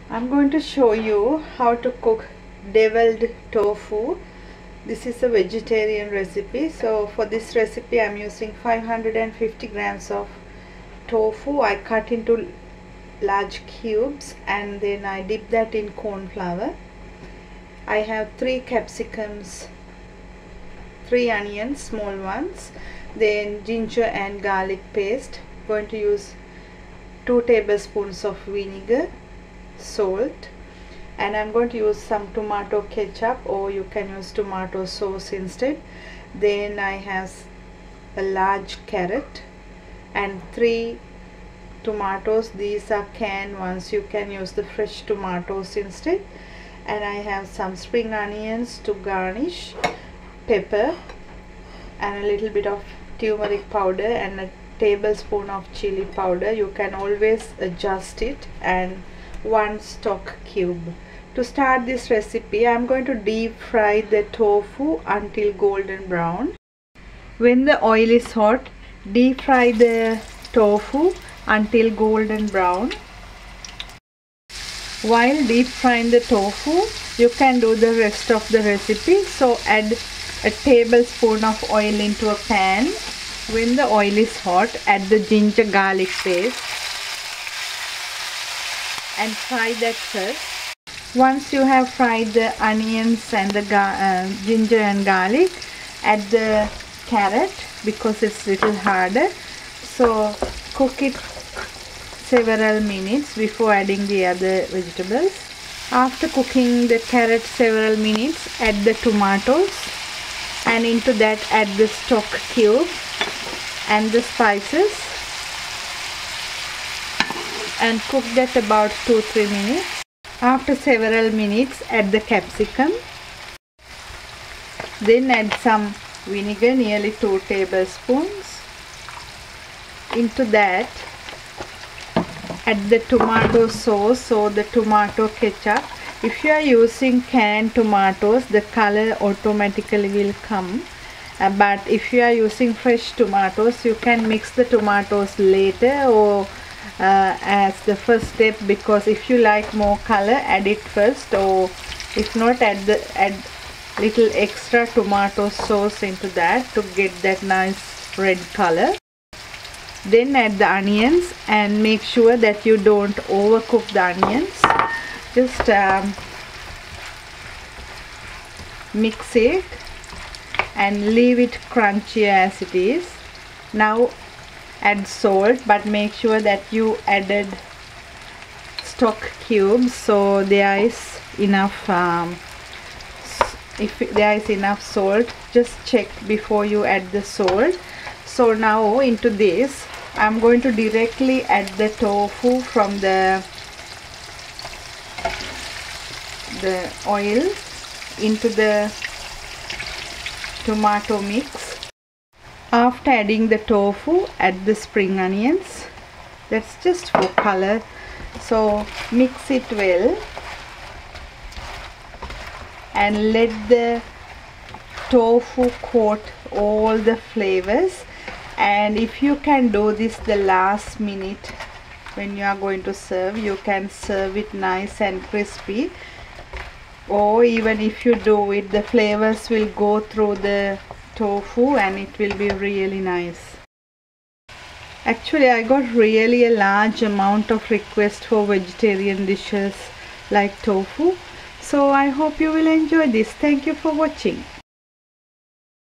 I'm going to show you how to cook deviled tofu. This is a vegetarian recipe. So for this recipe I'm using 550 grams of tofu. I cut into large cubes and then I dip that in corn flour. I have 3 capsicums, 3 onions, small ones, then ginger and garlic paste. I'm going to use 2 tablespoons of vinegar, salt, and I'm going to use some tomato ketchup, or you can use tomato sauce instead. Then I have a large carrot and 3 tomatoes. These are canned ones, you can use the fresh tomatoes instead. And I have some spring onions to garnish, pepper, and a little bit of turmeric powder and a tablespoon of chili powder. You can always adjust it, and 1 stock cube. To start this recipe, I am going to deep fry the tofu until golden brown. When the oil is hot, deep fry the tofu until golden brown. While deep frying the tofu, you can do the rest of the recipe. So add a tablespoon of oil into a pan. When the oil is hot, add the ginger garlic paste and fry that first. Once you have fried the onions and the ginger and garlic, add the carrot because it's little harder. So cook it several minutes before adding the other vegetables. After cooking the carrot several minutes, add the tomatoes, and into that add the stock cube and the spices, and cook that about 2-3 minutes. After several minutes, add the capsicum. Then add some vinegar, nearly 2 tablespoons. Into that add the tomato sauce or the tomato ketchup. If you are using canned tomatoes, the color automatically will come. But if you are using fresh tomatoes, you can mix the tomatoes later or as the first step, because if you like more color, add it first, or if not, add little extra tomato sauce into that to get that nice red color. Then add the onions and make sure that you don't overcook the onions. Just mix it and leave it crunchy as it is. Now add salt, but make sure that you added stock cubes so there is enough if there is enough salt, just check before you add the salt. So now into this I'm going to directly add the tofu from the oil into the tomato mix. After adding the tofu, add the spring onions. That's just for color. So mix it well and let the tofu coat all the flavors. And if you can do this the last minute when you are going to serve, you can serve it nice and crispy. Or even if you do it, the flavors will go through the tofu and it will be really nice. Actually, I got really a large amount of requests for vegetarian dishes like tofu. So I hope you will enjoy this. Thank you for watching.